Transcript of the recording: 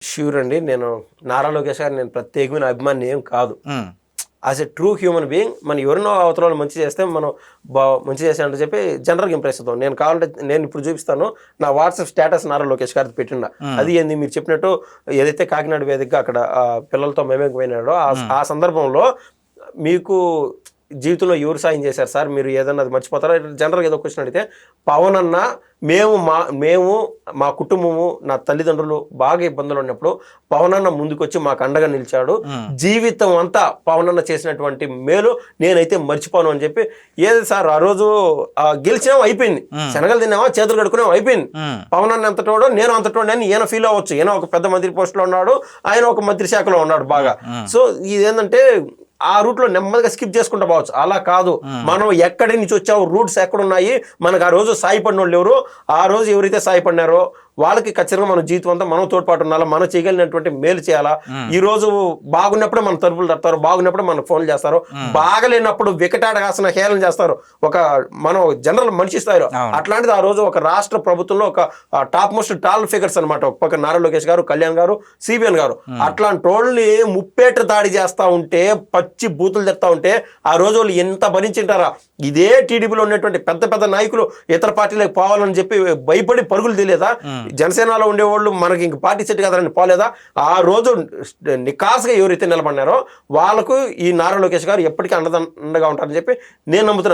Sure అండి. నేను నారా లోకేష్ గారు నేను ప్రత్యేకమైన అభిమాని ఏం కాదు. As a true human being మనం ఎవరినో అవతల మంచి చేస్తే మనం మంచి చేసానని చెప్పి జనరల్గా ఇంప్రెస్ అవుతాం. నేను కావాలంటే నేను ఇప్పుడు చూపిస్తాను. నా వాట్సాప్ స్టేటస్ నారా లోకేష్ గారిది పెట్టిండ. అది ఏంది మీరు చెప్పినట్టు ఏదైతే కాకినాడ వేదికగా అక్కడ పిల్లలతో మేమేకపోయినాడో ఆ సందర్భంలో మీకు జీవితంలో ఎవరు సాయం చేశారు సార్, మీరు ఏదన్నా అది మర్చిపోతారా? జనరల్గా ఏదో క్వశ్చన్ అడిగితే పవన్ అన్న మేము మా కుటుంబము నా తల్లిదండ్రులు బాగా ఇబ్బందులు ఉన్నప్పుడు పవన్ అన్న ముందుకొచ్చి మాకు అండగా నిలిచాడు. జీవితం అంతా పవన్ అన్న చేసినటువంటి మేలు నేనైతే మర్చిపోను అని చెప్పి, ఏది సార్ ఆ రోజు గెలిచినాం అయిపోయింది, శనగలు తిన్నామా చేతులు కడుక్కునేమో అయిపోయింది. పవన్ అన్న ఎంతటోడో నేను అంతటోడు అని ఈయన ఫీల్ అవ్వచ్చు. ఈయన ఒక పెద్ద మంత్రి పోస్టులో ఉన్నాడు, ఆయన ఒక మంత్రి శాఖలో ఉన్నాడు బాగా. సో ఇదేంటంటే ఆ రూట్లో నెమ్మదిగా స్కిప్ చేసుకుంటూ పోవచ్చు. అలా కాదు, మనం ఎక్కడి నుంచి వచ్చావు, రూట్స్ ఎక్కడున్నాయి, మనకు ఆ రోజు సాయపడిన వాళ్ళు ఎవరు, ఆ రోజు ఎవరైతే సాయపడినారో వాళ్ళకి ఖచ్చితంగా మన జీవితం అంతా మనం తోడ్పాటు ఉండాలా, మనం చేయగలిగినటువంటి మేలు చేయాలా. ఈ రోజు బాగున్నప్పుడే మన తలుపులు తడతారు, బాగున్నప్పుడే మనకు ఫోన్లు చేస్తారు, బాగలేనప్పుడు వికటాటహాసన హేళన చేస్తారు ఒక మనం జనరల్ మనిషి స్థాయిలో. అట్లాంటిది ఆ రోజు ఒక రాష్ట్ర ప్రభుత్వంలో ఒక టాప్ మోస్ట్ టాల్ ఫిగర్స్ అనమాట, ఒక పక్క నారా లోకేష్ గారు, కళ్యాణ్ గారు, సిబిఎన్ గారు, అట్లాంటి వాళ్ళని ముప్పేట దాడి చేస్తా ఉంటే, పచ్చి బూతులు తెస్తా ఉంటే ఆ రోజు వాళ్ళు ఎంత భరించింటారా. ఇదే టీడీపీలో ఉన్నటువంటి పెద్ద పెద్ద నాయకులు ఇతర పార్టీలకు పోవాలని చెప్పి భయపడి పరుగులు తీయలేదా? జనసేనలో ఉండేవాళ్ళు మనకి ఇంక పార్టీ సెట్ కదని పోలేదా? ఆ రోజు నికాస్గా ఎవరైతే నిలబడినారో వాళ్ళకు ఈ నారా లోకేష్ గారు ఎప్పటికీ అండగా ఉంటారని చెప్పి నేను నమ్ముతున్నాను.